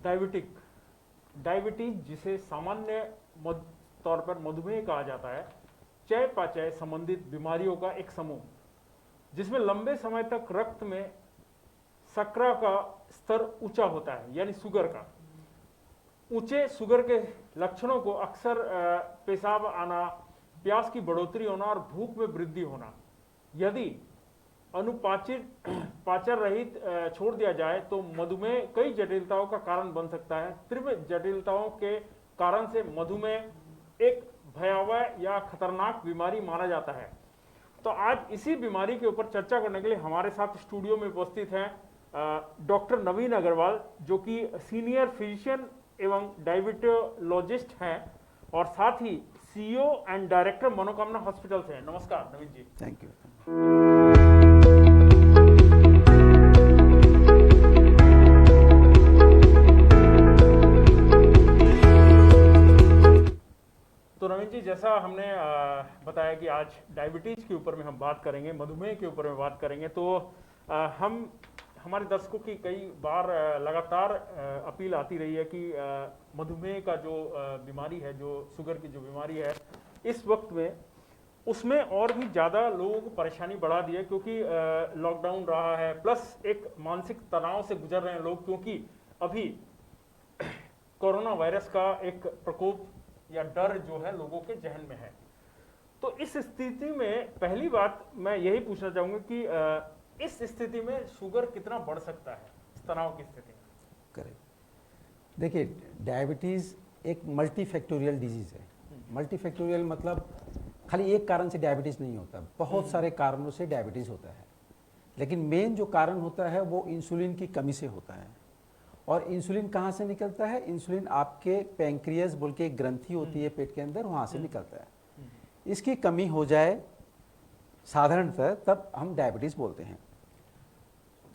Diabetic, diabetes जिसे सामान्य तौर पर मधुमेह कहा जाता है, चयापचय संबंधित बीमारियों का एक समूह जिसमें लंबे समय तक रक्त में शर्करा का स्तर ऊंचा होता है, यानी शुगर का। ऊंचे शुगर के लक्षणों को अक्सर पेशाब आना, प्यास की बढ़ोतरी होना और भूख में वृद्धि होना। यदि अनुपाचित पाचन रहित छोड़ दिया जाए तो मधुमेह कई जटिलताओं का कारण बन सकता है। तीव्र जटिलताओं के कारण से मधुमेह एक भयावह या खतरनाक बीमारी माना जाता है। तो आज इसी बीमारी के ऊपर चर्चा करने के लिए हमारे साथ स्टूडियो में उपस्थित हैं डॉक्टर नवीन अग्रवाल, जो कि सीनियर फिजिशियन एवं डायबिटोलॉजिस्ट हैं और साथ ही सीईओ एंड डायरेक्टर मनोकामना हॉस्पिटल से हैं। नमस्कार नवीन जी। Thank you. तो नवीन जी, जैसा हमने बताया कि आज डायबिटीज के ऊपर में हम बात करेंगे, मधुमेह के ऊपर में बात करेंगे, तो हम हमारे दर्शकों की कई बार लगातार अपील आती रही है कि मधुमेह का जो बीमारी है, जो शुगर की जो बीमारी है, इस वक्त में उसमें और भी ज़्यादा लोगों को परेशानी बढ़ा दी है, क्योंकि लॉकडाउन रहा है, प्लस एक मानसिक तनाव से गुजर रहे हैं लोग, क्योंकि अभी कोरोना वायरस का एक प्रकोप या डर जो है लोगों के जहन में है। तो इस स्थिति में पहली बात मैं यही पूछना चाहूँगा कि इस स्थिति में शुगर कितना बढ़ सकता है, इस तनाव की स्थिति में? करेक्ट। देखिए, डायबिटीज़ एक मल्टीफैक्टोरियल डिजीज़ है। मल्टीफैक्टोरियल मतलब खाली एक कारण से डायबिटीज़ नहीं होता, बहुत सारे कारणों से डायबिटीज़ होता है। लेकिन मेन जो कारण होता है वो इंसुलिन की कमी से होता है। और इंसुलिन कहाँ से निकलता है? इंसुलिन आपके पैंक्रियास बोल के एक ग्रंथि होती है पेट के अंदर, वहाँ से निकलता है। इसकी कमी हो जाए साधारणतः तब हम डायबिटीज़ बोलते हैं।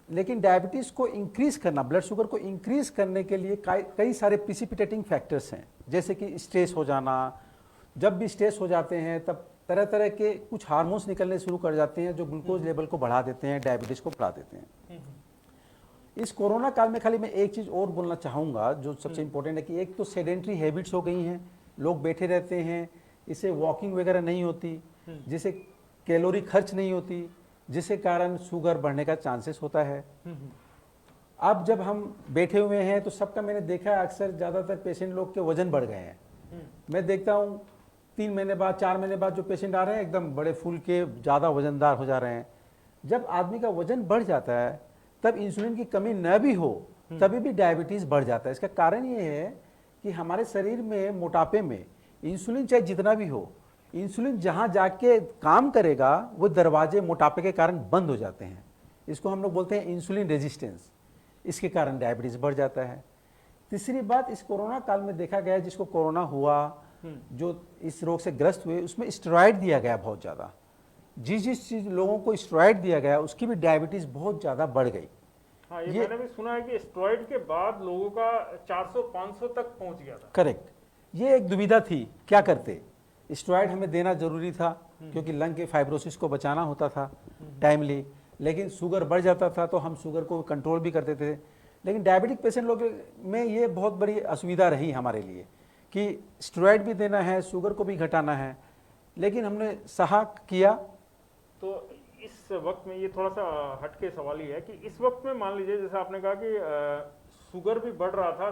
लेकिन डायबिटीज़ को इंक्रीज़ करना, ब्लड शुगर को इंक्रीज़ करने के लिए कई सारे प्रिसिपिटेटिंग फैक्टर्स हैं, जैसे कि स्ट्रेस हो जाना। जब भी स्ट्रेस हो जाते हैं तब तरह तरह के कुछ हार्मोन्स निकलने शुरू कर जाते हैं जो ग्लूकोज लेवल को बढ़ा देते हैं, डायबिटीज़ को बढ़ा देते हैं। इस कोरोना काल में खाली मैं एक चीज़ और बोलना चाहूँगा जो सबसे इम्पोर्टेंट है कि एक तो सेडेंट्री हैबिट्स हो गई हैं, लोग बैठे रहते हैं, इससे वॉकिंग वगैरह नहीं होती, जिससे कैलोरी खर्च नहीं होती, जिसके कारण शुगर बढ़ने का चांसेस होता है। अब जब हम बैठे हुए हैं तो सबका मैंने देखा है, अक्सर ज़्यादातर पेशेंट लोग के वजन बढ़ गए हैं। मैं देखता हूँ 3 महीने बाद, 4 महीने बाद जो पेशेंट आ रहे हैं एकदम बड़े फूल के, ज़्यादा वजनदार हो जा रहे हैं। जब आदमी का वजन बढ़ जाता है तब इंसुलिन की कमी न भी हो तभी भी डायबिटीज़ बढ़ जाता है। इसका कारण ये है कि हमारे शरीर में मोटापे में इंसुलिन चाहे जितना भी हो, इंसुलिन जहाँ जाके काम करेगा वो दरवाजे मोटापे के कारण बंद हो जाते हैं। इसको हम लोग बोलते हैं इंसुलिन रेजिस्टेंस। इसके कारण डायबिटीज़ बढ़ जाता है। तीसरी बात, इस कोरोना काल में देखा गया, जिसको कोरोना हुआ, जो इस रोग से ग्रस्त हुए, उसमें स्टेरॉइड दिया गया बहुत ज़्यादा। जिस चीज़ लोगों को स्टेरॉइड दिया गया उसकी भी डायबिटीज़ बहुत ज़्यादा बढ़ गई। हाँ, ये मैंने भी सुना है कि स्टेरॉइड के बाद लोगों का 400-500 तक पहुंच गया था। करेक्ट। ये एक दुविधा थी, क्या करते? स्टेरॉइड हमें देना जरूरी था क्योंकि लंग के फाइब्रोसिस को बचाना होता था टाइमली, लेकिन शुगर बढ़ जाता था तो हम शुगर को कंट्रोल भी करते थे। लेकिन डायबिटिक पेशेंट लोग में ये बहुत बड़ी असुविधा रही हमारे लिए कि स्टेरॉइड भी देना है, शुगर को भी घटाना है, लेकिन हमने सहा किया। तो इस वक्त में ये थोड़ा सा हटके सवाल ही है कि इस वक्त में मान लीजिए, जैसे आपने कहा कि शुगर भी बढ़ रहा था,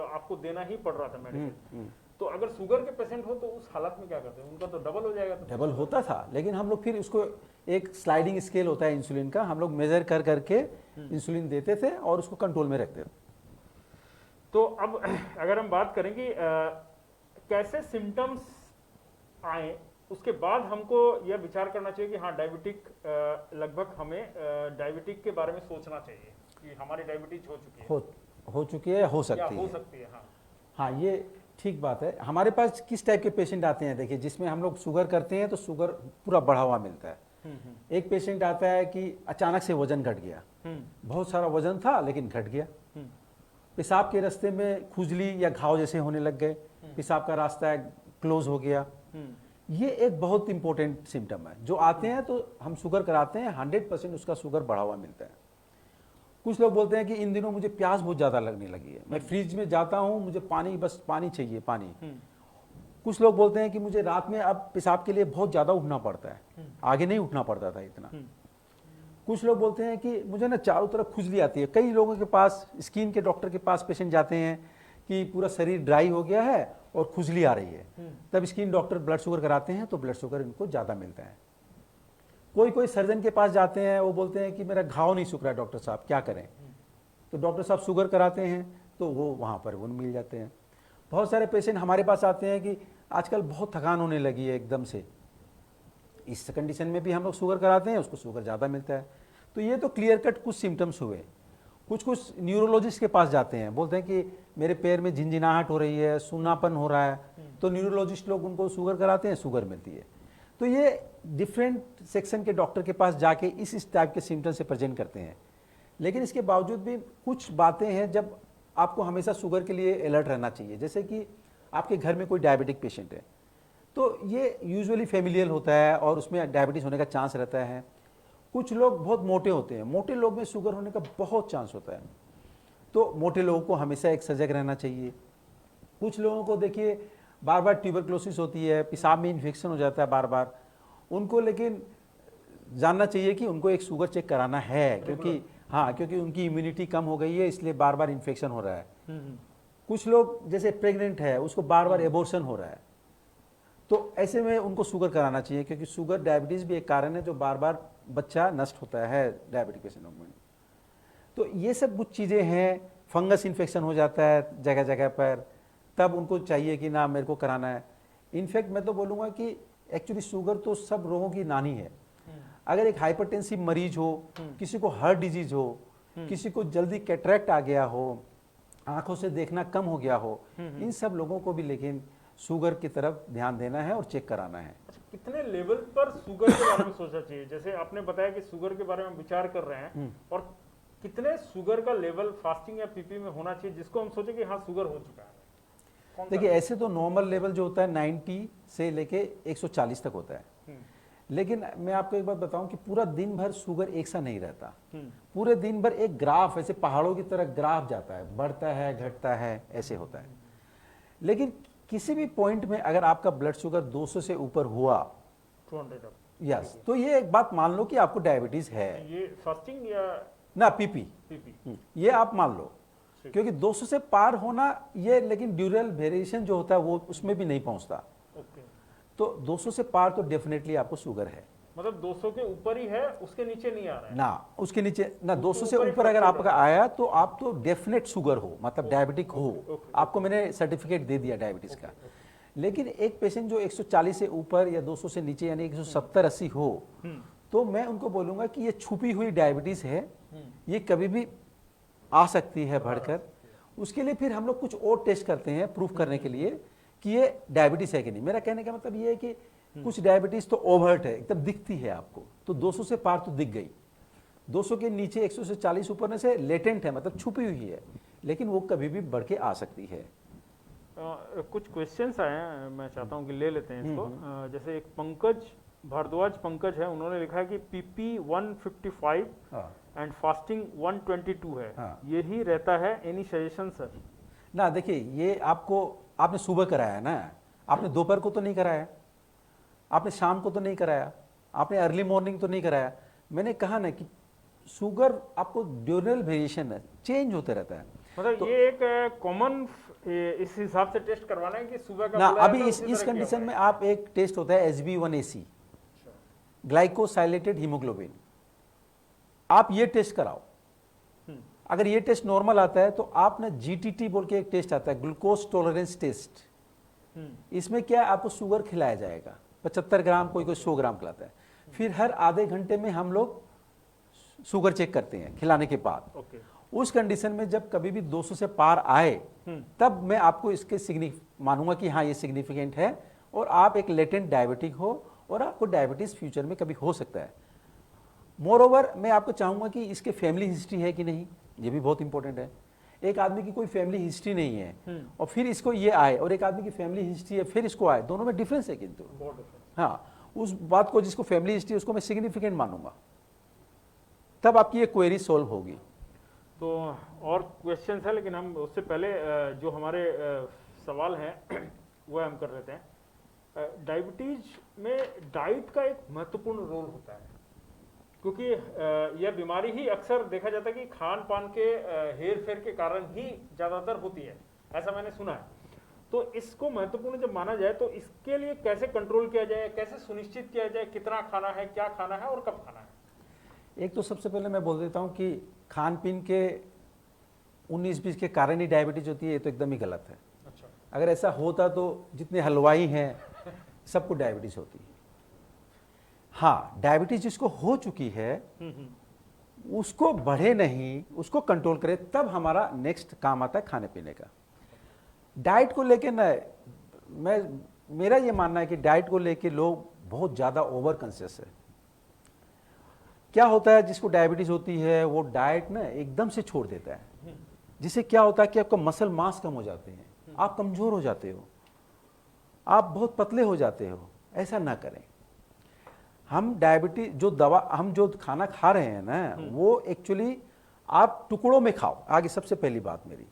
आपको देना ही पड़ रहा था मेडिसिन, तो अगर शुगर के पेशेंट हो तो उस हालत में क्या करते हैं? उनका तो डबल हो जाएगा। तो डबल होता था, लेकिन हम लोग फिर उसको एक स्लाइडिंग स्केल होता है इंसुलिन का, हम लोग मेजर कर करके इंसुलिन देते थे और उसको कंट्रोल में रखते थे। तो अब अगर हम बात करेंगे कैसे सिम्टम्स आए, उसके बाद हमको यह विचार करना चाहिए कि हाँ डायबिटिक, लगभग हमें डायबिटिक के बारे में सोचना चाहिए कि हमारी डायबिटीज हो चुकी है, हो चुकी है, हो सकती है। हाँ, ये ठीक बात है। हमारे पास किस टाइप के पेशेंट आते हैं? देखिए, जिसमें हम लोग शुगर करते हैं तो शुगर पूरा बढ़ा हुआ मिलता है। एक पेशेंट आता है कि अचानक से वजन घट गया, बहुत सारा वजन था लेकिन घट गया। पेशाब के रास्ते में खुजली या घाव जैसे होने लग गए, पेशाब का रास्ता क्लोज हो गया। ये एक बहुत इंपॉर्टेंट सिम्टम है। जो आते हैं तो हम शुगर कराते हैं, 100% उसका शुगर बढ़ा हुआ मिलता है। कुछ लोग बोलते हैं कि इन दिनों मुझे प्यास बहुत ज़्यादा लगने लगी है, मैं फ्रिज में जाता हूँ, मुझे पानी, बस पानी चाहिए, पानी। कुछ लोग बोलते हैं कि मुझे रात में अब पेशाब के लिए बहुत ज़्यादा उठना पड़ता है, आगे नहीं उठना पड़ता था इतना। कुछ लोग बोलते हैं कि मुझे ना चारों तरफ खुजली आती है। कई लोगों के पास, स्किन के डॉक्टर के पास पेशेंट जाते हैं कि पूरा शरीर ड्राई हो गया है और खुजली आ रही है, तब स्किन डॉक्टर ब्लड शुगर कराते हैं तो ब्लड शुगर इनको ज़्यादा मिलता है। कोई सर्जन के पास जाते हैं, वो बोलते हैं कि मेरा घाव नहीं सूख रहा है डॉक्टर साहब, क्या करें? तो डॉक्टर साहब शुगर कराते हैं तो वो वहाँ पर वो मिल जाते हैं। बहुत सारे पेशेंट हमारे पास आते हैं कि आजकल बहुत थकान होने लगी है एकदम से, इस कंडीशन में भी हम लोग शुगर कराते हैं, उसको शुगर ज़्यादा मिलता है। तो ये तो क्लियर कट कुछ सिम्टम्स हुए। कुछ न्यूरोलॉजिस्ट के पास जाते हैं, बोलते हैं कि मेरे पैर में झिनझिनाहट हो रही है, सुन्नापन हो रहा है, तो न्यूरोलॉजिस्ट लोग उनको शुगर कराते हैं, शुगर मिलती है। तो ये डिफरेंट सेक्शन के डॉक्टर के पास जाके इस टाइप के सिम्टम्स से प्रेजेंट करते हैं। लेकिन इसके बावजूद भी कुछ बातें हैं जब आपको हमेशा शुगर के लिए अलर्ट रहना चाहिए। जैसे कि आपके घर में कोई डायबिटिक पेशेंट है, तो ये यूजुअली फैमिलियल होता है और उसमें डायबिटीज़ होने का चांस रहता है। कुछ लोग बहुत मोटे होते हैं, मोटे लोग में शुगर होने का बहुत चांस होता है, तो मोटे लोगों को हमेशा एक सजग रहना चाहिए। कुछ लोगों को देखिए बार बार ट्यूबरक्लोसिस होती है, पेशाब में इन्फेक्शन हो जाता है बार बार, उनको लेकिन जानना चाहिए कि उनको एक शुगर चेक कराना है, क्योंकि उनकी इम्यूनिटी कम हो गई है, इसलिए बार बार इन्फेक्शन हो रहा है। कुछ लोग जैसे प्रेग्नेंट है, उसको बार बार एबॉर्शन हो रहा है, तो ऐसे में उनको शुगर कराना चाहिए, क्योंकि शुगर डायबिटीज़ भी एक कारण है जो बार बार बच्चा नष्ट होता है डायबिटिक पेशेंटों में। तो ये सब कुछ चीज़ें हैं। फंगस इन्फेक्शन हो जाता है जगह जगह पर, तब उनको चाहिए कि ना मेरे को कराना है। इनफैक्ट मैं तो बोलूँगा कि एक्चुअली शुगर तो सब रोगों की नानी है। अगर एक हाइपरटेंसिव मरीज हो, किसी को हार्ट डिजीज हो, किसी को जल्दी कैटरेक्ट आ गया हो, आंखों से देखना कम हो गया हो, इन सब लोगों को भी लेकिन शुगर की तरफ ध्यान देना है और चेक कराना है। कितने लेवल पर शुगर के बारे में सोचना चाहिए? जैसे आपने बताया कि शुगर के बारे में विचार कर रहे हैं, और कितने शुगर का लेवल फास्टिंग या पीपी में होना चाहिए जिसको हम सोचे कि हाँ शुगर हो चुका है? देखिए ऐसे तो नॉर्मल लेवल जो होता है 90 से लेके 140 तक होता है, लेकिन मैं आपको एक बात बताऊं कि पूरा दिन भर शुगर एक सा नहीं रहता। पूरे दिन भर एक ग्राफ, ऐसे पहाड़ों की तरह ग्राफ जाता है, बढ़ता है घटता है, ऐसे होता है। लेकिन किसी भी पॉइंट में अगर आपका ब्लड शुगर 200 से ऊपर हुआ, 200 यस, तो ये एक बात मान लो कि आपको डायबिटीज है। ये फास्टिंग या ना पीपी, ये आप मान लो, ठीक। क्योंकि 200 से पार होना ये, लेकिन ड्यूरल वेरिएशन जो होता है वो उसमें भी नहीं पहुंचता। ओके। तो 200 से पार तो डेफिनेटली आपको शुगर है। मतलब 200 के ऊपर ही है, उसके नीचे नहीं आ रहा है ना, उसके नीचे ना, 200 से ऊपर ही ऊपर अगर fluctuate आपका आया तो आप तो डेफिनेट शुगर हो, मतलब डायबिटिक हो। ओके। आपको मैंने सर्टिफिकेट दे दिया डायबिटीज का। लेकिन एक पेशेंट जो 140 से ऊपर या 200 से नीचे यानी 170-80 हो, तो मैं उनको बोलूंगा कि ये छुपी हुई डायबिटीज है, ये कभी भी आ सकती है बढ़कर। उसके लिए फिर हम लोग कुछ और टेस्ट करते हैं प्रूफ करने के लिए कि ये डायबिटीज है कि नहीं। मेरा कहने का मतलब ये है कि कुछ डायबिटीज तो ओवर्ट है, एकदम दिखती है आपको, तो 200 से पार तो दिख गई। 200 के नीचे 100 से 40 ऊपर से लेटेंट है, मतलब छुपी हुई है, लेकिन वो कभी भी बढ़ के आ सकती है। कुछ क्वेश्चंस आए हैं, मैं चाहता हूं कि ले लेते हैं इसको। जैसे एक पंकज है, उन्होंने लिखा है कि पीपी 155 एंड फास्टिंग 122 है। यही रहता है, एनी सजेशन सर? ना देखिए, ये आपने सुबह कराया है ना, आपने दोपहर को तो नहीं कराया, आपने शाम को तो नहीं कराया, आपने अर्ली मॉर्निंग तो नहीं कराया। मैंने कहा ना कि शुगर आपको ड्यूरल वेरिएशन है, चेंज होते रहता है। मतलब तो ये एक कॉमन इस हिसाब से टेस्ट करवाना है कि सुबह का ना, अभी इस कंडीशन में आप एक टेस्ट होता है HbA1c, ग्लाइकोसाइलेटेड हीमोग्लोबिन, आप ये टेस्ट कराओ। अगर ये टेस्ट नॉर्मल आता है तो आप ना GTT बोल के एक टेस्ट आता है, ग्लूकोज टॉलरेंस टेस्ट। इसमें क्या आपको शुगर खिलाया जाएगा, 75 ग्राम, कोई 100 ग्राम खिलाता है। फिर हर आधे घंटे में हम लोग शुगर चेक करते हैं खिलाने के बाद। उस कंडीशन में जब कभी भी 200 से पार आए, तब मैं आपको इसके मानूंगा कि हाँ ये सिग्निफिकेंट है और आप एक लेटेंट डायबिटिक हो और आपको डायबिटीज फ्यूचर में कभी हो सकता है। मोर ओवर मैं आपको चाहूंगा कि इसके फैमिली हिस्ट्री है कि नहीं, ये भी बहुत इंपॉर्टेंट है। एक आदमी की कोई फैमिली हिस्ट्री नहीं है और फिर इसको ये आए, और एक आदमी की फैमिली हिस्ट्री है फिर इसको आए, दोनों में डिफरेंस है। किंतु हाँ, उस बात को जिसको फैमिली हिस्ट्री उसको मैं सिग्निफिकेंट मानूंगा, तब आपकी ये क्वेरी सॉल्व होगी। तो और क्वेश्चन है, लेकिन हम उससे पहले जो हमारे सवाल हैं वो हम कर लेते हैं। डायबिटीज में डाइट का एक महत्वपूर्ण रोल होता है, क्योंकि यह बीमारी ही अक्सर देखा जाता है कि खान पान के हेर फेर के कारण ही ज़्यादातर होती है, ऐसा मैंने सुना है। तो इसको महत्वपूर्ण जब माना जाए तो इसके लिए कैसे कंट्रोल किया जाए, कैसे सुनिश्चित किया जाए कितना खाना है, क्या खाना है और कब खाना है? एक तो सबसे पहले मैं बोल देता हूँ कि खान पीन के 19-20 के कारण ही डायबिटीज होती है, ये तो एकदम ही गलत है। अच्छा। अगर ऐसा होता तो जितने हलवाई हैं सबको डायबिटीज होती है। हाँ, डायबिटीज जिसको हो चुकी है उसको बढ़े नहीं, उसको कंट्रोल करे, तब हमारा नेक्स्ट काम आता है खाने पीने का। डाइट को लेके ना मेरा ये मानना है कि डाइट को लेके लोग बहुत ज़्यादा ओवर कॉन्शियस है। क्या होता है, जिसको डायबिटीज होती है वो डाइट ना एकदम से छोड़ देता है, जिससे क्या होता है कि आपका मसल मास कम हो जाते हैं, आप कमजोर हो जाते हो, आप बहुत पतले हो जाते हो। ऐसा ना करें। हम डायबिटीज हम जो खाना खा रहे हैं ना, वो एक्चुअली आप टुकड़ों में खाओ। आगे सबसे पहली बात मेरी,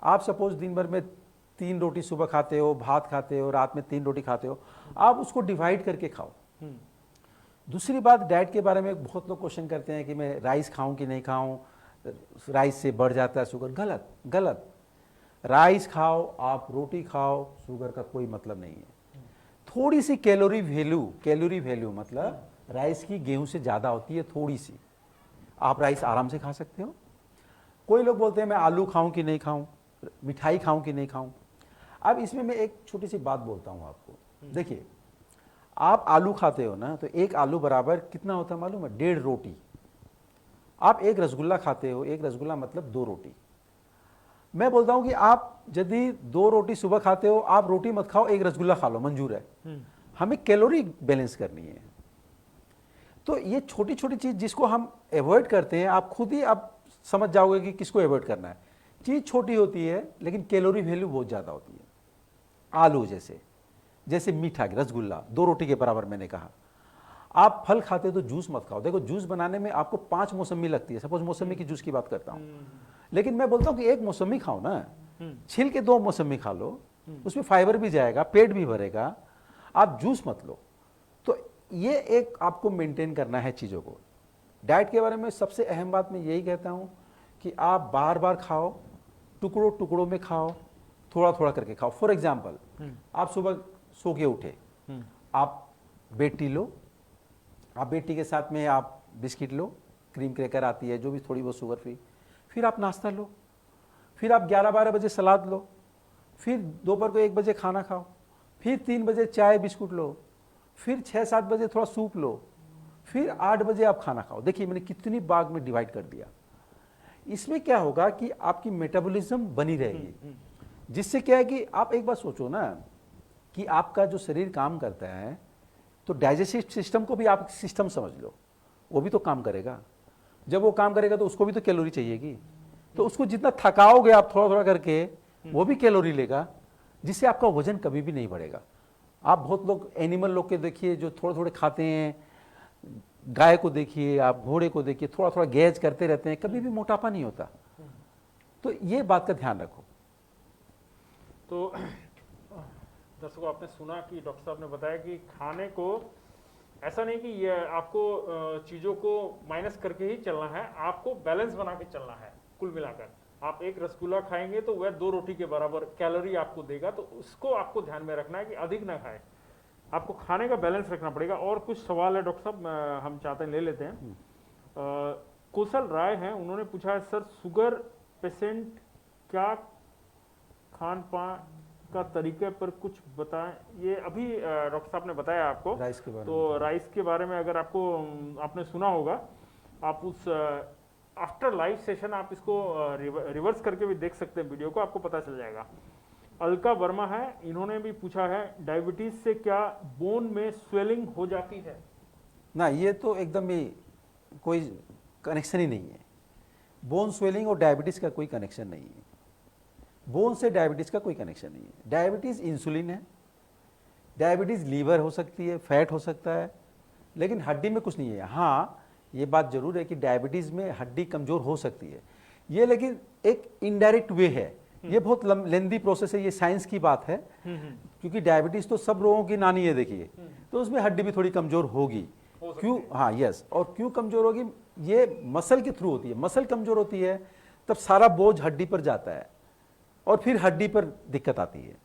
आप सपोज दिन भर में 3 रोटी सुबह खाते हो, भात खाते हो, रात में 3 रोटी खाते हो, आप उसको डिवाइड करके खाओ। दूसरी बात, डाइट के बारे में बहुत लोग क्वेश्चन करते हैं कि मैं राइस खाऊं कि नहीं खाऊं, राइस से बढ़ जाता है शुगर। गलत गलत। राइस खाओ, आप रोटी खाओ, शुगर का कोई मतलब नहीं है। थोड़ी सी कैलोरी वैल्यू मतलब राइस की गेहूं से ज़्यादा होती है, थोड़ी सी। आप राइस आराम से खा सकते हो। कोई लोग बोलते हैं मैं आलू खाऊं कि नहीं खाऊं, मिठाई खाऊं कि नहीं खाऊं। अब इसमें मैं एक छोटी सी बात बोलता हूं आपको। देखिए, आप आलू खाते हो ना, तो एक आलू बराबर कितना होता है मालूम है? 1.5 रोटी। आप एक रसगुल्ला खाते हो, एक रसगुल्ला मतलब 2 रोटी। मैं बोलता हूं कि आप यदि 2 रोटी सुबह खाते हो, आप रोटी मत खाओ, एक रसगुल्ला खा लो, मंजूर है। हमें कैलोरी बैलेंस करनी है। तो ये छोटी छोटी चीज जिसको हम अवॉइड करते हैं, आप खुद ही आप समझ जाओगे कि किसको अवॉइड करना है। चीज छोटी होती है लेकिन कैलोरी वैल्यू बहुत ज्यादा होती है। आलू जैसे मीठा रसगुल्ला 2 रोटी के बराबर मैंने कहा। आप फल खाते हो तो जूस मत खाओ। देखो, जूस बनाने में आपको 5 मौसमी लगती है, सपोज मौसमी की जूस की बात करता हूं, लेकिन मैं बोलता हूं कि एक मौसमी खाओ ना, छिल के 2 मौसमी खा लो, उसमें फाइबर भी जाएगा, पेट भी भरेगा, आप जूस मत लो। तो ये एक आपको मेंटेन करना है चीज़ों को। डाइट के बारे में सबसे अहम बात मैं यही कहता हूँ कि आप बार बार खाओ, टुकड़ों टुकड़ों में खाओ, थोड़ा थोड़ा करके खाओ। फॉर एग्जाम्पल, आप सुबह सो के उठे, आप बेड टी लो, आप बेड टी के साथ में आप बिस्किट लो, क्रीम क्रैकर आती है जो भी थोड़ी बहुत शुगर फ्री, फिर आप नाश्ता लो, फिर आप 11-12 बजे सलाद लो, फिर दोपहर को 1 बजे खाना खाओ, फिर 3 बजे चाय बिस्कुट लो, फिर 6-7 बजे थोड़ा सूप लो, फिर 8 बजे आप खाना खाओ। देखिए मैंने कितनी भाग में डिवाइड कर दिया। इसमें क्या होगा कि आपकी मेटाबॉलिज्म बनी रहेगी, जिससे क्या है कि आप एक बार सोचो ना कि आपका जो शरीर काम करता है, तो डाइजेस्टिव सिस्टम को भी आप सिस्टम समझ लो, वो भी तो काम करेगा। जब वो काम करेगा तो उसको भी तो कैलोरी चाहिएगी। तो उसको जितना थकाओगे आप थोड़ा थोड़ा करके, वो भी कैलोरी लेगा, जिससे आपका वजन कभी भी नहीं बढ़ेगा। आप बहुत लोग एनिमल लोग के देखिए जो थोड़े थोड़े खाते हैं, गाय को देखिए, आप घोड़े को देखिए, थोड़ा थोड़ा गेज करते रहते हैं, कभी भी मोटापा नहीं होता। तो ये बात का ध्यान रखो। तो दर्शकों, आपने सुना कि डॉक्टर साहब ने बताया कि खाने को ऐसा नहीं कि ये आपको चीज़ों को माइनस करके ही चलना है, आपको बैलेंस बना के चलना है। कुल मिलाकर आप एक रसगुल्ला खाएंगे तो वह 2 रोटी के बराबर कैलोरी आपको देगा, तो उसको आपको ध्यान में रखना है कि अधिक ना खाए, आपको खाने का बैलेंस रखना पड़ेगा। और कुछ सवाल है डॉक्टर साहब, हम चाहते हैं ले लेते हैं। कौशल राय हैं, उन्होंने पूछा है सर, शुगर पेशेंट क्या खान पान का तरीके पर कुछ बताएं। ये अभी डॉक्टर साहब ने बताया आपको राइस के बारे तो राइस के बारे में अगर आपको आपने सुना होगा, आप उस आफ्टर लाइव सेशन आप इसको रिवर्स करके भी देख सकते हैं वीडियो को, आपको पता चल जाएगा। अलका वर्मा है, इन्होंने भी पूछा है डायबिटीज से क्या बोन में स्वेलिंग हो जाती है? ना, ये तो एकदम ही कोई कनेक्शन ही नहीं है। बोन स्वेलिंग और डायबिटीज का कोई कनेक्शन नहीं है। बोन से डायबिटीज का कोई कनेक्शन नहीं है। डायबिटीज इंसुलिन है, डायबिटीज लीवर हो सकती है, फैट हो सकता है, लेकिन हड्डी में कुछ नहीं है। हाँ, ये बात जरूर है कि डायबिटीज में हड्डी कमजोर हो सकती है, ये लेकिन एक इनडायरेक्ट वे है, ये बहुत लेंदी प्रोसेस है, ये साइंस की बात है, क्योंकि डायबिटीज तो सब लोगों की नानी है देखिए, तो उसमें हड्डी भी थोड़ी कमजोर होगी। क्यों? हाँ, यस। और क्यों कमजोर होगी? ये मसल के थ्रू होती है। मसल कमजोर होती है तब सारा बोझ हड्डी पर जाता है और फिर हड्डी पर दिक्कत आती है,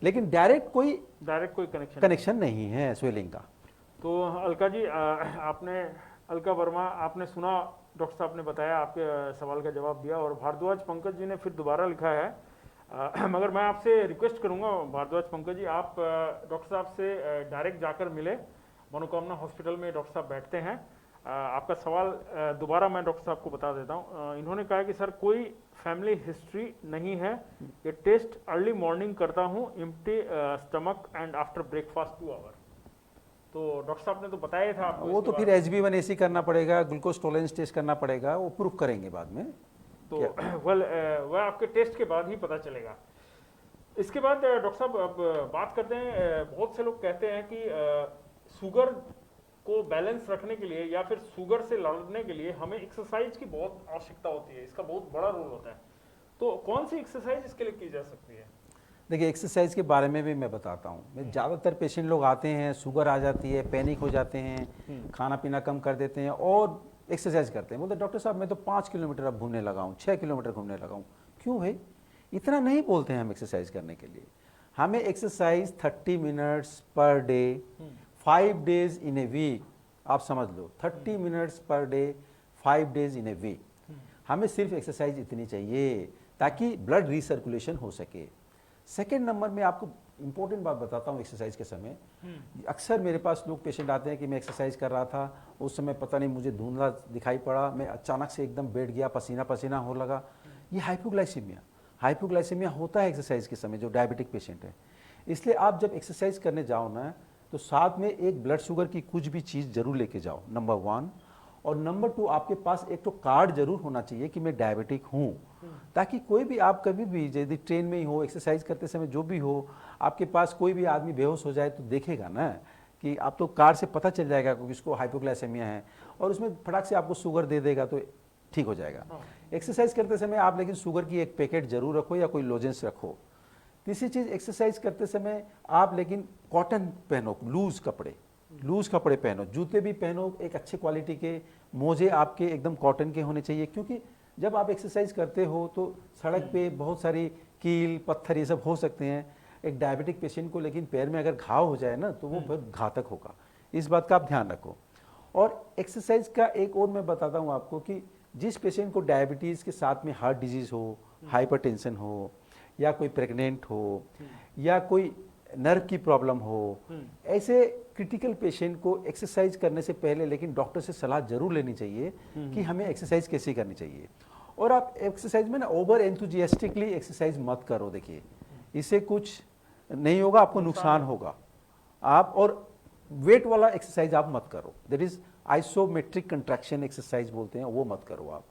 लेकिन डायरेक्ट कोई कनेक्शन नहीं है स्वेलिंग का। तो अलका जी, आपने, अलका वर्मा, आपने सुना, डॉक्टर साहब ने बताया, आपके सवाल का जवाब दिया, और भारद्वाज पंकज जी ने फिर दोबारा लिखा है, मगर मैं आपसे रिक्वेस्ट करूंगा भारद्वाज पंकज जी, आप डॉक्टर साहब से डायरेक्ट जाकर मिले, मनोकामना हॉस्पिटल में डॉक्टर साहब बैठते हैं। आपका सवाल दोबारा मैं डॉक्टर साहब को बता देता हूँ। इन्होंने कहा कि सर कोई फैमिली हिस्ट्री नहीं है, ये टेस्ट अर्ली मॉर्निंग करता हूँ, empty stomach and after breakfast 2 hour. तो डॉक्टर साहब ने तो बताया था आपको, वो तो फिर HbA1c करना पड़ेगा, ग्लूकोज टॉलरेंस टेस्ट करना पड़ेगा, वो प्रूफ करेंगे बाद में। तो वह आपके टेस्ट के बाद ही पता चलेगा। इसके बाद डॉक्टर साहब अब बात करते हैं, बहुत से लोग कहते हैं कि शुगर को बैलेंस रखने के लिए या फिर शुगर से लड़ने के लिए हमें एक्सरसाइज की बहुत आवश्यकता होती है, इसका बहुत बड़ा रोल होता है। तो कौन सी एक्सरसाइज इसके लिए की जा सकती है? देखिए, एक्सरसाइज के बारे में भी मैं बताता हूँ। मैं ज़्यादातर पेशेंट लोग आते हैं, शुगर आ जाती है, पैनिक हो जाते हैं, खाना पीना कम कर देते हैं और एक्सरसाइज करते हैं। बोलते डॉक्टर साहब मैं तो 5 किलोमीटर अब घूमने लगा हूँ, 6 किलोमीटर घूमने लगा हूँ। क्यों भाई? इतना नहीं बोलते हैं हम एक्सरसाइज करने के लिए। हमें exercise 30 minutes per day 5 days in a week, आप समझ लो 30 minutes per day 5 days in a week. हमें सिर्फ एक्सरसाइज इतनी चाहिए ताकि ब्लड रिसर्कुलेशन हो सके। सेकेंड नंबर में आपको इंपॉर्टेंट बात बताता हूँ एक्सरसाइज के समय। अक्सर मेरे पास लोग पेशेंट आते हैं कि मैं एक्सरसाइज कर रहा था, उस समय पता नहीं मुझे धुंधला दिखाई पड़ा, मैं अचानक से एकदम बैठ गया, पसीना पसीना हो लगा। ये हाइपोग्लाइसीमिया होता है एक्सरसाइज के समय जो डायबिटिक पेशेंट है। इसलिए आप जब एक्सरसाइज करने जाओ ना, तो साथ में एक ब्लड शुगर की कुछ भी चीज़ जरूर लेके जाओ, नंबर 1। और नंबर 2, आपके पास एक तो कार्ड जरूर होना चाहिए कि मैं डायबिटिक हूँ, ताकि कोई भी आप कभी भी यदि ट्रेन में ही हो, एक्सरसाइज करते समय जो भी हो, आपके पास कोई भी आदमी बेहोश हो जाए तो देखेगा ना कि आप तो कार्ड से पता चल जाएगा कि इसको हाइपोग्लाइसेमिया है, और उसमें फटाक से आपको शुगर दे देगा तो ठीक हो जाएगा। एक्सरसाइज करते समय आप लेकिन शुगर की एक पैकेट जरूर रखो या कोई लोजेंस रखो। तीसरी चीज़, एक्सरसाइज करते समय आप लेकिन कॉटन पहनो, लूज कपड़े पहनो, जूते भी पहनो एक अच्छे क्वालिटी के, मोजे आपके एकदम कॉटन के होने चाहिए, क्योंकि जब आप एक्सरसाइज करते हो तो सड़क पे बहुत सारी कील पत्थर ये सब हो सकते हैं। एक डायबिटिक पेशेंट को लेकिन पैर में अगर घाव हो जाए ना तो वो बहुत घातक होगा, इस बात का आप ध्यान रखो। और एक्सरसाइज का एक और मैं बताता हूँ आपको कि जिस पेशेंट को डायबिटीज़ के साथ में हार्ट डिजीज़ हो, हाइपरटेंशन हो, या कोई प्रेग्नेंट हो, या कोई नर्व की प्रॉब्लम हो, ऐसे क्रिटिकल पेशेंट को एक्सरसाइज करने से पहले लेकिन डॉक्टर से सलाह जरूर लेनी चाहिए कि हमें एक्सरसाइज कैसे करनी चाहिए। और आप एक्सरसाइज में ना ओवर एंथुजियास्टिकली एक्सरसाइज मत करो, देखिए इससे कुछ नहीं होगा, आपको नुकसान होगा। आप और वेट वाला एक्सरसाइज आप मत करो, that is isometric contraction exercise बोलते हैं, वो मत करो आप।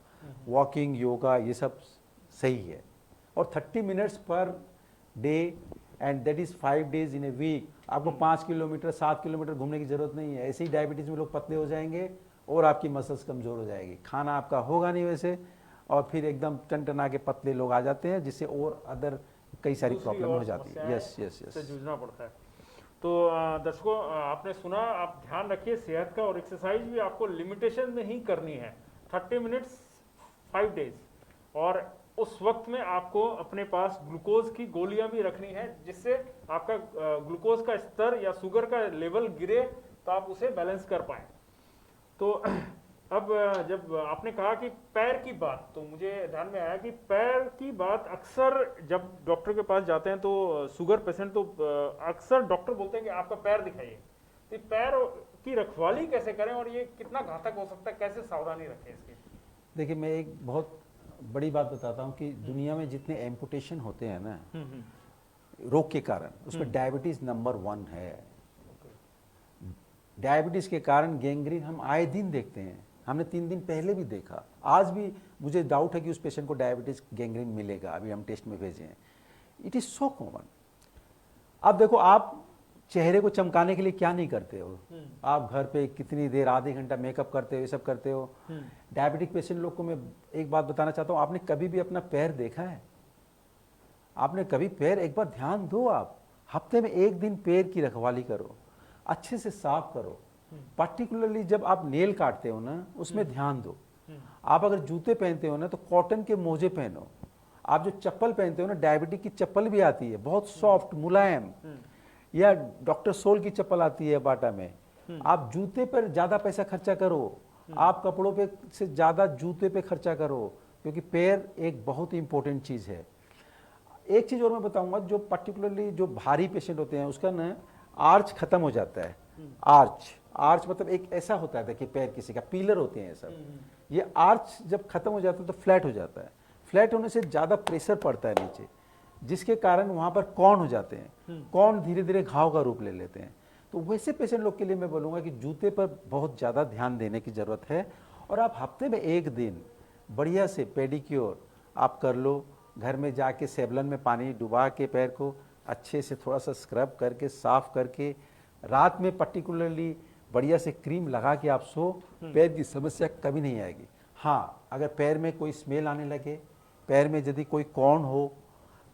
वॉकिंग, योगा ये सब सही है। और 30 minutes per day and that is 5 days in a week. आपको 5 किलोमीटर 7 किलोमीटर घूमने की जरूरत नहीं है। ऐसे ही डायबिटीज में लोग पतले हो जाएंगे और आपकी मसल्स कमजोर हो जाएगी, खाना आपका होगा नहीं वैसे, और फिर एकदम टनटना के पतले लोग आ जाते हैं, जिससे और अदर कई सारी प्रॉब्लम हो जाती है। यस यस यस, जूझना पड़ता है। तो दर्शकों, आपने सुना, आप ध्यान रखिए सेहत का, और एक्सरसाइज भी आपको लिमिटेशन में ही करनी है, 30 मिनट्स 5 डेज। और उस वक्त में आपको अपने पास ग्लूकोज की गोलियां भी रखनी है, जिससे आपका ग्लूकोज का स्तर या शुगर का लेवल गिरे तो आप उसे बैलेंस कर पाए। तो अब जब आपने कहा कि पैर की बात, तो मुझे ध्यान में आया कि पैर की बात अक्सर जब डॉक्टर के पास जाते हैं तो शुगर पेशेंट तो अक्सर डॉक्टर बोलते हैं कि आपका पैर दिखाइए। तो पैर की रखवाली कैसे करें और ये कितना घातक हो सकता है, कैसे सावधानी रखें इसकी? देखिए, मैं एक बहुत बड़ी बात बताता हूँ कि दुनिया में जितने एम्पुटेशन होते हैं ना रोग के कारण, उसमें डायबिटीज नंबर 1 है। डायबिटीज के कारण गैंग्रीन हम आए दिन देखते हैं, हमने 3 दिन पहले भी देखा, आज भी मुझे डाउट है कि उस पेशेंट को डायबिटीज गैंग्रीन मिलेगा, अभी हम टेस्ट में भेजे हैं। It is so common. अब देखो, आप चेहरे को चमकाने के लिए क्या नहीं करते हो? आप घर पे कितनी देर, आधे घंटा मेकअप करते हो, ये सब करते हो। डायबिटिक पेशेंट लोग को मैं एक बात बताना चाहता हूँ, आपने कभी भी अपना पैर देखा है? आपने कभी पैर, एक बार ध्यान दो, आप हफ्ते में एक दिन पैर की रखवाली करो, अच्छे से साफ करो। पर्टिकुलरली जब आप नेल काटते हो ना, उसमें ध्यान दो। आप अगर जूते पहनते हो ना, तो कॉटन के मोजे पहनो। आप जो चप्पल पहनते हो ना, डायबिटिक की चप्पल भी आती है, बहुत सॉफ्ट मुलायम, या डॉक्टर सोल की चप्पल आती है बाटा में। आप जूते पर ज्यादा पैसा खर्चा करो, आप कपड़ों पे से ज्यादा जूते पे खर्चा करो, क्योंकि पैर एक बहुत ही इंपॉर्टेंट चीज है। एक चीज और मैं बताऊंगा, जो पर्टिकुलरली जो भारी पेशेंट होते हैं, उसका ना आर्च खत्म हो जाता है। आर्च मतलब एक ऐसा होता है, देखिए पैर किसी का पिलर होते हैं सब, ये आर्च जब खत्म हो जाता है तो फ्लैट हो जाता है। फ्लैट होने से ज्यादा प्रेशर पड़ता है नीचे, जिसके कारण वहां पर कॉर्न हो जाते हैं। कॉर्न धीरे धीरे घाव का रूप ले लेते हैं। तो वैसे पेशेंट लोग के लिए मैं बोलूंगा कि जूते पर बहुत ज्यादा ध्यान देने की जरूरत है। और आप हफ्ते में एक दिन बढ़िया से पेडिक्योर आप कर लो, घर में जाके सेवलन में पानी डुबा के पैर को अच्छे से थोड़ा सा स्क्रब करके साफ करके, रात में पर्टिकुलरली बढ़िया से क्रीम लगा के आप सो, पैर की समस्या कभी नहीं आएगी। हाँ, अगर पैर में कोई स्मेल आने लगे, पैर में यदि कोई कॉर्न हो,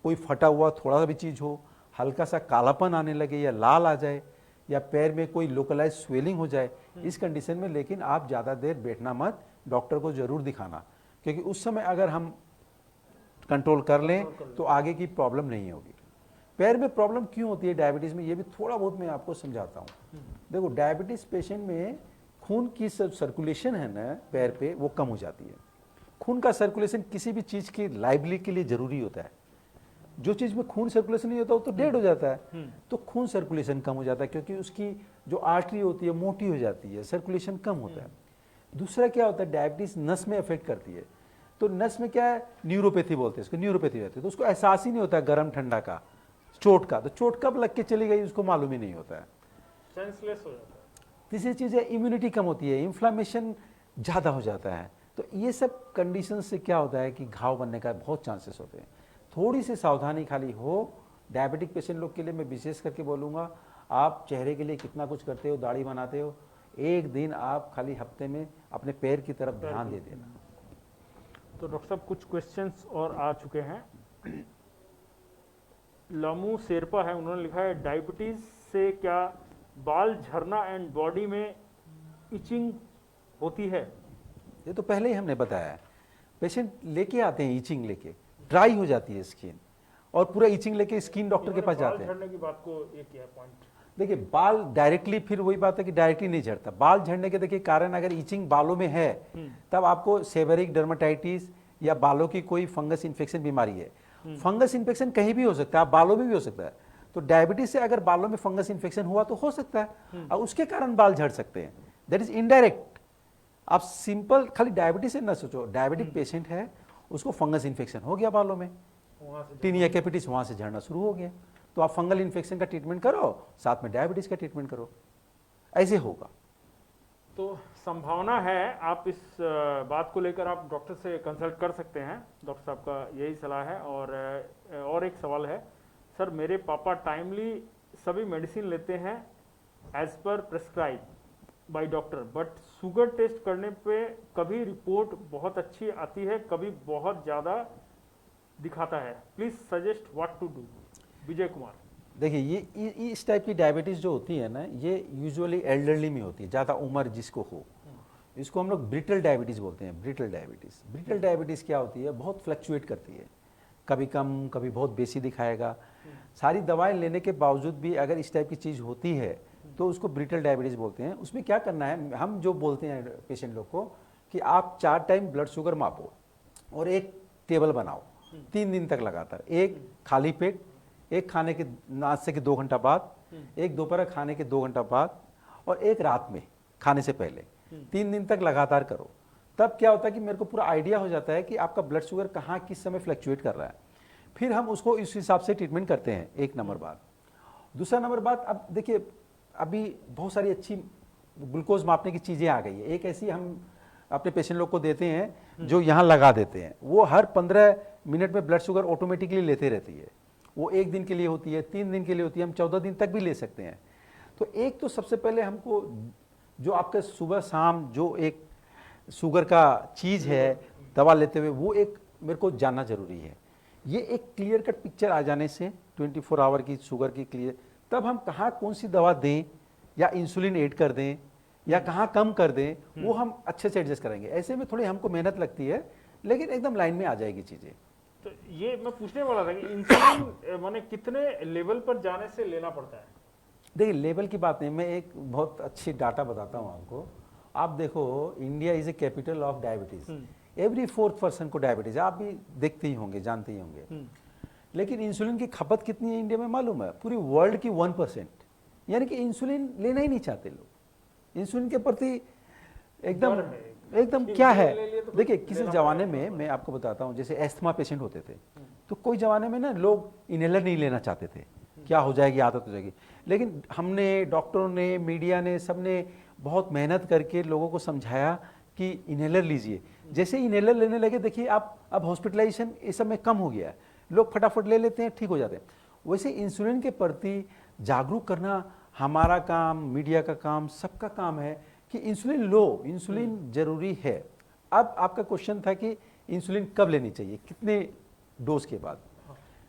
कोई फटा हुआ थोड़ा सा भी चीज़ हो, हल्का सा कालापन आने लगे या लाल आ जाए, या पैर में कोई लोकलाइज स्वेलिंग हो जाए, इस कंडीशन में लेकिन आप ज़्यादा देर बैठना मत, डॉक्टर को ज़रूर दिखाना, क्योंकि उस समय अगर हम कंट्रोल कर लें तो आगे की प्रॉब्लम नहीं होगी। पैर में प्रॉब्लम क्यों होती है डायबिटीज़ में, ये भी थोड़ा बहुत मैं आपको समझाता हूँ। देखो, डायबिटीज़ पेशेंट में खून की सर्कुलेशन है ना पैर पे, वो कम हो जाती है। खून का सर्कुलेशन किसी भी चीज़ की लाइबिलिटी के लिए ज़रूरी होता है। जो चीज़ में खून सर्कुलेशन नहीं होता वो तो डेड हो जाता है। तो खून सर्कुलेशन कम हो जाता है, क्योंकि उसकी जो आर्टरी होती है मोटी हो जाती है, सर्कुलेशन कम होता है। दूसरा क्या होता है, डायबिटीज़ नस में अफेक्ट करती है। तो नस में क्या है, न्यूरोपैथी बोलते हैं इसको, न्यूरोपैथी रहती है, तो उसको एहसास ही नहीं होता गर्म ठंडा का, चोट का। तो चोट कब लग के चली गई उसको मालूम ही नहीं होता है, सेंसलेस हो जाता है। तीसरी चीज़ है इम्यूनिटी कम होती है, इन्फ्लामेशन ज़्यादा हो जाता है। तो ये सब कंडीशन से क्या होता है कि घाव बनने का बहुत चांसेस होते हैं। थोड़ी सी सावधानी खाली हो। डायबिटिक पेशेंट लोग के लिए मैं विशेष करके बोलूँगा, आप चेहरे के लिए कितना कुछ करते हो, दाढ़ी बनाते हो, एक दिन आप खाली हफ्ते में अपने पैर की तरफ ध्यान दे देना। तो डॉक्टर साहब कुछ क्वेश्चंस और आ चुके हैं। लामू शेरपा है, उन्होंने लिखा है डायबिटीज से क्या बाल झरना एंड बॉडी में इचिंग होती है? ये तो पहले ही हमने बताया है, पेशेंट लेके आते हैं इचिंग लेके, ड्राई हो जाती है स्किन, और पूरा इचिंग लेके स्किन डॉक्टर के पास जाते हैं। बाल झड़ने की बात को एक किया पॉइंट। देखिए, बाल डायरेक्टली, फिर वही बात है कि डायरेक्टली नहीं झड़ता। बाल झड़ने के देखिए कारण, अगर इचिंग बालों में है तब आपको सेवेरिक डर्मेटाइटिस या बालों की कोई फंगस इन्फेक्शन बीमारी है। फंगस इन्फेक्शन कहीं भी हो सकता है, आप बालों में भी हो सकता है। तो डायबिटीज से अगर बालों में फंगस इन्फेक्शन हुआ तो हो सकता है, और उसके कारण बाल झड़ सकते हैं। That is indirect. आप सिंपल खाली डायबिटीज से ना सोचो, डायबिटिक पेशेंट है, उसको फंगस इन्फेक्शन हो गया बालों में, टीनिया कैपिटिस वहां से झड़ना शुरू हो गया, तो आप फंगल इन्फेक्शन का ट्रीटमेंट करो, साथ में डायबिटीज का ट्रीटमेंट करो, ऐसे होगा। तो संभावना है, आप इस बात को लेकर आप डॉक्टर से कंसल्ट कर सकते हैं, डॉक्टर साहब का यही सलाह है। और एक सवाल है, सर मेरे पापा टाइमली सभी मेडिसिन लेते हैं as per prescribe by doctor, but sugar test करने पे कभी रिपोर्ट बहुत अच्छी आती है, कभी बहुत ज़्यादा दिखाता है, please suggest what to do. Vijay Kumar. देखिए, ये इस टाइप की डायबिटीज़ जो होती है ना, ये यूजुअली एल्डरली में होती है, ज़्यादा उम्र जिसको हो, इसको हम लोग ब्रिटल डायबिटीज़ बोलते हैं। ब्रिटल डायबिटीज़ क्या होती है, बहुत फ्लक्चुएट करती है, कभी कम कभी बहुत बेसी दिखाएगा। सारी दवाएं लेने के बावजूद भी अगर इस टाइप की चीज़ होती है तो उसको ब्रिटल डायबिटीज़ बोलते हैं। उसमें क्या करना है, हम जो बोलते हैं पेशेंट लोग को कि आप 4 टाइम ब्लड शुगर मापो और एक टेबल बनाओ 3 दिन तक लगातार, एक खाली पेट, एक खाने के नाश्ते के 2 घंटा बाद, एक दोपहर खाने के 2 घंटा बाद, और एक रात में खाने से पहले, 3 दिन तक लगातार करो। तब क्या होता है कि मेरे को पूरा आइडिया हो जाता है कि आपका ब्लड शुगर कहाँ किस समय फ्लक्चुएट कर रहा है। फिर हम उसको इस हिसाब से ट्रीटमेंट करते हैं, एक नंबर बात। दूसरा नंबर बात, अब देखिए अभी बहुत सारी अच्छी ग्लूकोज मापने की चीज़ें आ गई है। एक ऐसी हम अपने पेशेंट लोग को देते हैं जो यहाँ लगा देते हैं, वो हर 15 मिनट में ब्लड शुगर ऑटोमेटिकली लेते रहती है। वो 1 दिन के लिए होती है, 3 दिन के लिए होती है, हम 14 दिन तक भी ले सकते हैं। तो एक तो सबसे पहले हमको जो आपका सुबह शाम जो एक शुगर का चीज़ है दवा लेते हुए, वो एक मेरे को जानना ज़रूरी है। ये एक क्लियर कट पिक्चर आ जाने से 24 आवर की शुगर की क्लियर, तब हम कहाँ कौन सी दवा दें या इंसुलिन ऐड कर दें या कहाँ कम कर दें, वो हम अच्छे से एडजस्ट करेंगे। ऐसे में थोड़ी हमको मेहनत लगती है, लेकिन एकदम लाइन में आ जाएगी चीज़ें। तो ये मैं पूछने वाला था कि इंसुलिन माने कितने लेवल पर जाने से लेना पड़ता है? देखिए लेवल की बात नहीं, मैं एक बहुत अच्छी डाटा बताता हूँ आपको। आप देखो, India is a capital of diabetes, every 4th person को डायबिटीज़ है, आप भी देखते ही होंगे, जानते ही होंगे। लेकिन इंसुलिन की खपत कितनी है इंडिया में मालूम है? पूरी वर्ल्ड की 1%, यानी कि इंसुलिन लेना ही नहीं चाहते लोग। इंसुलिन के प्रति एकदम क्या है, देखिए किसी ज़माने में मैं आपको बताता हूँ, जैसे एस्थमा पेशेंट होते थे, तो कोई ज़माने में ना लोग इनहेलर नहीं लेना चाहते थे, क्या हो जाएगी, आदत हो जाएगी। लेकिन हमने, डॉक्टरों ने, मीडिया ने, सबने बहुत मेहनत करके लोगों को समझाया कि इनहेलर लीजिए। जैसे इनहेलर लेने लगे, देखिए आप अब हॉस्पिटलाइजेशन इस सब में कम हो गया है, लोग फटाफट ले लेते हैं, ठीक हो जाते हैं। वैसे इंसुलिन के प्रति जागरूक करना हमारा काम, मीडिया का काम, सबका काम है कि इंसुलिन लो, इंसुलिन जरूरी है। अब आपका क्वेश्चन था कि इंसुलिन कब लेनी चाहिए, कितने डोज के बाद।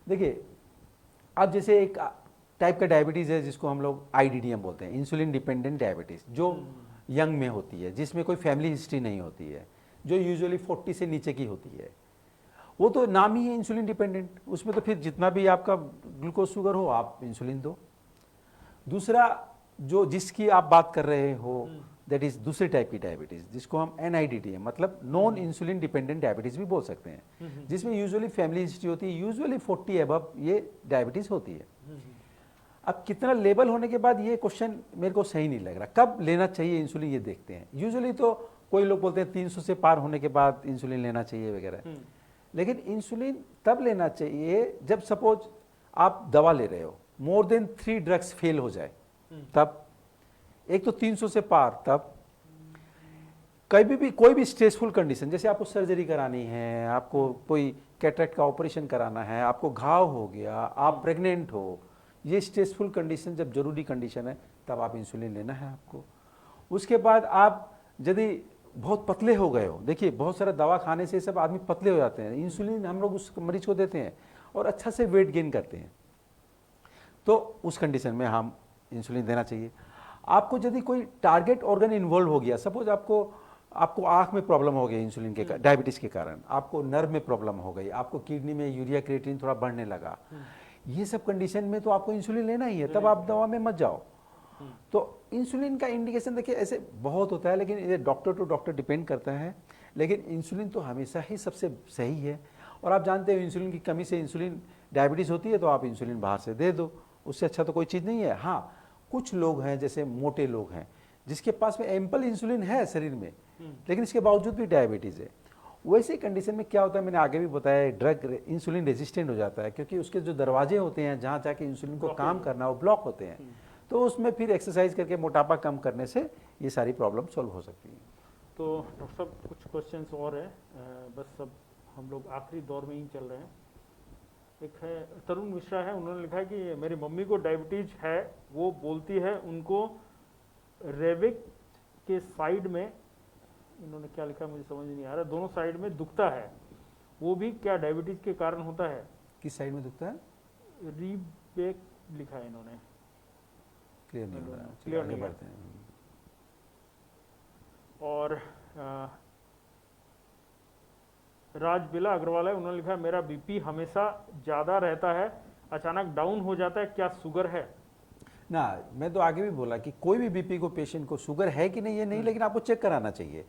देखिए अब जैसे एक टाइप का डायबिटीज़ है जिसको हम लोग IDDM बोलते हैं, इंसुलिन डिपेंडेंट डायबिटीज़, जो यंग में होती है, जिसमें कोई फैमिली हिस्ट्री नहीं होती है, जो यूजुअली 40 से नीचे की होती है। वो तो नाम ही है इंसुलिन डिपेंडेंट, उसमें तो फिर जितना भी आपका ग्लूकोज शुगर हो आप इंसुलिन दो। दूसरा जो जिसकी आप बात कर रहे हो, दैट इज दूसरे टाइप की डायबिटीज़, जिसको हम NIDDM मतलब नॉन इंसुलिन डिपेंडेंट डायबिटीज़ भी बोल सकते हैं, जिसमें यूजुअली फैमिली हिस्ट्री होती है, यूजुअली 40 एबव ये डायबिटीज़ होती है। अब कितना लेवल होने के बाद, ये क्वेश्चन मेरे को सही नहीं लग रहा, कब लेना चाहिए इंसुलिन ये देखते हैं। यूजुअली तो कोई लोग बोलते हैं 300 से पार होने के बाद इंसुलिन लेना चाहिए वगैरह, लेकिन इंसुलिन तब लेना चाहिए जब सपोज आप दवा ले रहे हो, मोर देन 3 ड्रग्स फेल हो जाए, तब। एक तो 300 से पार, तब। कभी भी कोई भी स्ट्रेसफुल कंडीशन, जैसे आपको सर्जरी करानी है, आपको कोई कैटरेक्ट का ऑपरेशन कराना है, आपको घाव हो गया, आप प्रेग्नेंट हो, ये स्ट्रेसफुल कंडीशन जब जरूरी कंडीशन है, तब आप इंसुलिन लेना है आपको। उसके बाद आप यदि बहुत पतले हो गए हो, देखिए बहुत सारा दवा खाने से सब आदमी पतले हो जाते हैं, इंसुलिन हम लोग उस मरीज को देते हैं और अच्छा से वेट गेन करते हैं, तो उस कंडीशन में हम इंसुलिन देना चाहिए। आपको यदि कोई टारगेट ऑर्गन इन्वॉल्व हो गया, सपोज आपको आंख में प्रॉब्लम हो गई इंसुलिन के डायबिटीज के कारण, आपको नर्व में प्रॉब्लम हो गई, आपको किडनी में यूरिया क्रिएटिनिन थोड़ा बढ़ने लगा, ये सब कंडीशन में तो आपको इंसुलिन लेना ही है, तब आप दवा में मत जाओ। तो इंसुलिन का इंडिकेशन देखिए ऐसे बहुत होता है, लेकिन ये डॉक्टर टू डॉक्टर डिपेंड करता है, लेकिन इंसुलिन तो हमेशा ही सबसे सही है। और आप जानते हो इंसुलिन की कमी से इंसुलिन डायबिटीज़ होती है, तो आप इंसुलिन बाहर से दे दो, उससे अच्छा तो कोई चीज़ नहीं है। हाँ, कुछ लोग हैं जैसे मोटे लोग हैं जिसके पास में एम्पल इंसुलिन है शरीर में, लेकिन इसके बावजूद भी डायबिटीज़ है, वैसे कंडीशन में क्या होता है, मैंने आगे भी बताया, ड्रग इंसुलिन रेजिस्टेंट हो जाता है, क्योंकि उसके जो दरवाजे होते हैं जहाँ जाके इंसुलिन को काम करना, वो ब्लॉक होते हैं। तो उसमें फिर एक्सरसाइज करके मोटापा कम करने से ये सारी प्रॉब्लम सॉल्व हो सकती है। तो डॉक्टर साहब कुछ क्वेश्चंस और हैं, बस सब हम लोग आखिरी दौर में ही चल रहे हैं। एक है तरुण मिश्रा है, उन्होंने लिखा है कि मेरी मम्मी को डायबिटीज है, वो बोलती है उनको रेबिक के साइड में, इन्होंने क्या लिखा मुझे समझ नहीं आ रहा, दोनों साइड में दुखता है, वो भी क्या डायबिटीज के कारण होता है? किस साइड में दुखता है? रीबेक लिखा है इन्होंने, क्लियर नहीं हो रहा है, क्लियर आगे नहीं है। बढ़ते हैं। और राज बिला अग्रवाल है, उन्होंने लिखा है मेरा बीपी हमेशा ज़्यादा रहता है, अचानक डाउन हो जाता है, क्या शुगर है? ना, मैं तो आगे भी बोला कि कोई भी बीपी को पेशेंट को शुगर है कि नहीं, ये नहीं, लेकिन आपको चेक कराना चाहिए।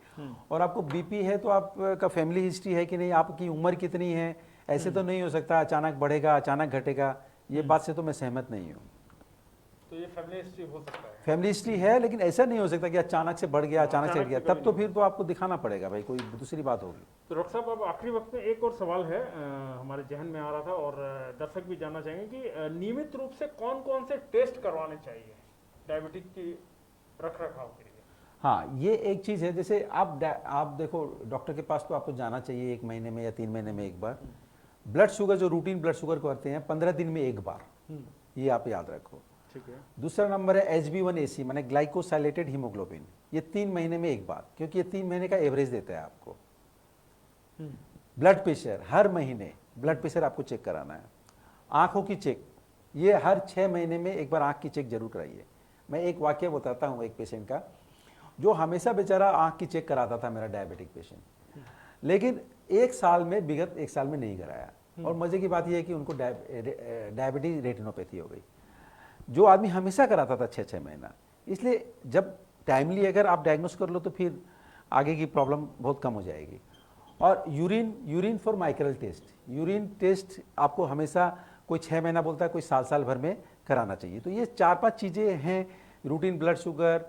और आपको बीपी है तो आपका फैमिली हिस्ट्री है कि नहीं, आपकी उम्र कितनी है, ऐसे तो नहीं हो सकता अचानक बढ़ेगा अचानक घटेगा, ये बात से तो मैं सहमत नहीं हूँ। तो ये फैमिली हिस्ट्री हो सकता है? फैमिली हिस्ट्री है, लेकिन ऐसा नहीं हो सकता कि अचानक से बढ़ गया, अचानक से घट गया, तब तो फिर तो आपको दिखाना पड़ेगा भाई, कोई दूसरी बात होगी। तो डॉक्टर साहब अब आखिरी वक्त में एक और सवाल है, हमारे जहन में आ रहा था और दर्शक भी जानना चाहेंगे कि नियमित रूप से कौन कौन से टेस्ट करवाने चाहिए डायबिटीज की रख रखाव के लिए? हाँ, ये एक चीज़ है, जैसे आप देखो डॉक्टर के पास तो आपको जाना चाहिए 1 महीने में या 3 महीने में एक बार। ब्लड शुगर जो रूटीन ब्लड शुगर करते हैं 15 दिन में एक बार, ये आप याद रखो। ठीक है। दूसरा नंबर है HbA1c माने ग्लाइकोसाइलेटेड हीमोग्लोबिन, ये 3 महीने में एक बार, क्योंकि ये 3 महीने का एवरेज देता है आपको। ब्लड प्रेशर हर महीने ब्लड प्रेशर आपको चेक कराना है। आंखों की चेक, ये हर 6 महीने में एक बार आंख की चेक जरूर कराइए। मैं एक वाक्य बताता हूँ एक पेशेंट का, जो हमेशा बेचारा आंख की चेक कराता था, मेरा डायबिटिक पेशेंट, लेकिन एक साल में विगत एक साल में नहीं कराया। और मजे की बात यह है कि उनको डायबिटीज रेटिनोपैथी हो गई, जो आदमी हमेशा कराता था 6-6 महीना। इसलिए जब टाइमली अगर आप डायग्नोस कर लो तो फिर आगे की प्रॉब्लम बहुत कम हो जाएगी। और यूरिन फॉर माइक्रोल टेस्ट, यूरिन टेस्ट आपको हमेशा कोई 6 महीना बोलता है, कोई साल भर में कराना चाहिए। तो ये 4-5 चीज़ें हैं, रूटीन ब्लड शुगर,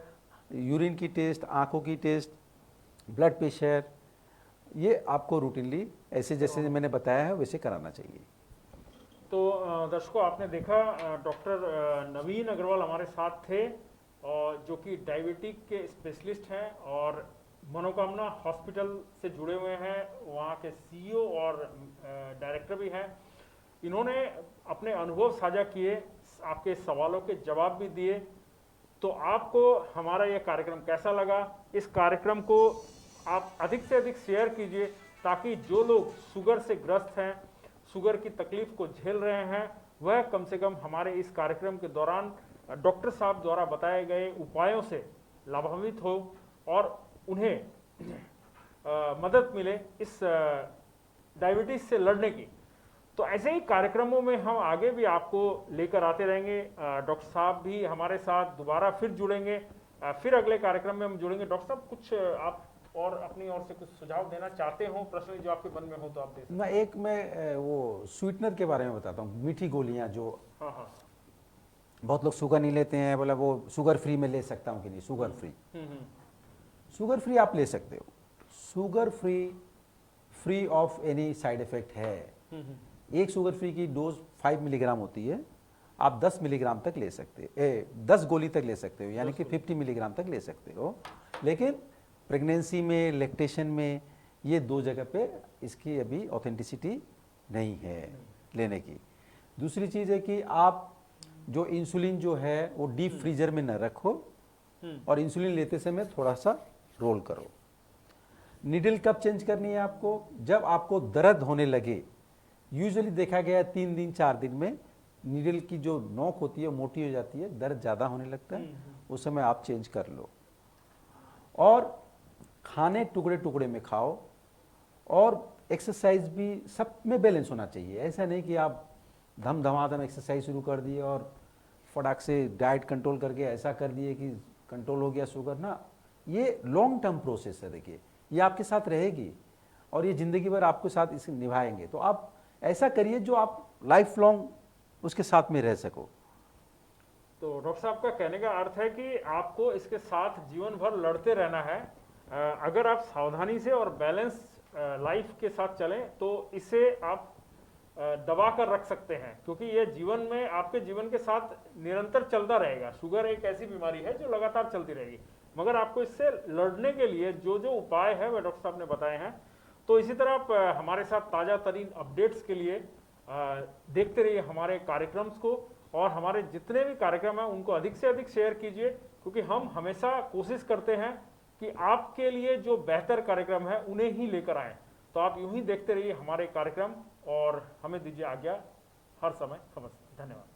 यूरिन की टेस्ट, आंखों की टेस्ट, ब्लड प्रेशर, ये आपको रूटीनली ऐसे जैसे मैंने बताया है वैसे कराना चाहिए। तो दर्शकों, आपने देखा डॉक्टर नवीन अग्रवाल हमारे साथ थे, और जो कि डायबिटिक के स्पेशलिस्ट हैं और मनोकामना हॉस्पिटल से जुड़े हुए हैं, वहाँ के CEO और डायरेक्टर भी हैं। इन्होंने अपने अनुभव साझा किए, आपके सवालों के जवाब भी दिए। तो आपको हमारा ये कार्यक्रम कैसा लगा? इस कार्यक्रम को आप अधिक से अधिक शेयर कीजिए, ताकि जो लोग शुगर से ग्रस्त हैं, शुगर की तकलीफ को झेल रहे हैं, वह कम से कम हमारे इस कार्यक्रम के दौरान डॉक्टर साहब द्वारा बताए गए उपायों से लाभान्वित हो और उन्हें मदद मिले इस डायबिटीज से लड़ने की। तो ऐसे ही कार्यक्रमों में हम आगे भी आपको लेकर आते रहेंगे। डॉक्टर साहब भी हमारे साथ दोबारा फिर जुड़ेंगे, फिर अगले कार्यक्रम में हम जुड़ेंगे। डॉक्टर साहब, कुछ आप और अपनी ओर से कुछ सुझाव देना चाहते हो, प्रश्न जो आपके मन में हो तो आप दे सकते हैं। मैं वो स्वीटनर के बारे में बताता हूँ, मीठी गोलियाँ जो हाँ। बहुत लोग शुगर नहीं लेते हैं, बोला वो शुगर फ्री में ले सकता हूँ कि नहीं, शुगर फ्री। शुगर फ्री आप ले सकते हो, sugar free of any side effect है। एक शुगर फ्री की डोज 5 मिलीग्राम होती है, आप 10 मिलीग्राम तक ले सकते हो, 10 गोली तक ले सकते हो, यानी कि 50 मिलीग्राम तक ले सकते हो। लेकिन प्रेगनेंसी में, लैक्टेशन में, ये 2 जगह पे इसकी अभी ऑथेंटिसिटी नहीं है लेने की। दूसरी चीज़ है कि आप जो इंसुलिन जो है वो डीप फ्रीजर में न रखो, और इंसुलिन लेते समय थोड़ा सा रोल करो। नीडल कब चेंज करनी है आपको? जब आपको दर्द होने लगे। यूजुअली देखा गया 3 दिन 4 दिन में नीडल की जो नोक होती है मोटी हो जाती है, दर्द ज़्यादा होने लगता है, उस समय आप चेंज कर लो। और खाने टुकड़े टुकड़े में खाओ, और एक्सरसाइज भी सब में बैलेंस होना चाहिए। ऐसा नहीं कि आप धमाधम एक्सरसाइज शुरू कर दिए और फटाक से डाइट कंट्रोल करके ऐसा कर दिए कि कंट्रोल हो गया शुगर ना। ये लॉन्ग टर्म प्रोसेस है, देखिए ये आपके साथ रहेगी और ये ज़िंदगी भर आपके साथ इसे निभाएंगे। तो आप ऐसा करिए जो आप लाइफ लॉन्ग उसके साथ में रह सको। तो डॉक्टर साहब का कहने का अर्थ है कि आपको इसके साथ जीवन भर लड़ते रहना है। अगर आप सावधानी से और बैलेंस लाइफ के साथ चलें तो इसे आप दबा कर रख सकते हैं, क्योंकि ये जीवन में आपके जीवन के साथ निरंतर चलता रहेगा। शुगर एक ऐसी बीमारी है जो लगातार चलती रहेगी, मगर आपको इससे लड़ने के लिए जो जो उपाय है वह डॉक्टर साहब ने बताए हैं। तो इसी तरह आप हमारे साथ ताज़ा तरीन अपडेट्स के लिए देखते रहिए हमारे कार्यक्रम्स को, और हमारे जितने भी कार्यक्रम हैं उनको अधिक से अधिक शेयर कीजिए, क्योंकि हम हमेशा कोशिश करते हैं कि आपके लिए जो बेहतर कार्यक्रम है उन्हें ही लेकर आएँ। तो आप यूं ही देखते रहिए हमारे कार्यक्रम, और हमें दीजिए आज्ञा। हर समय नमस्ते, धन्यवाद।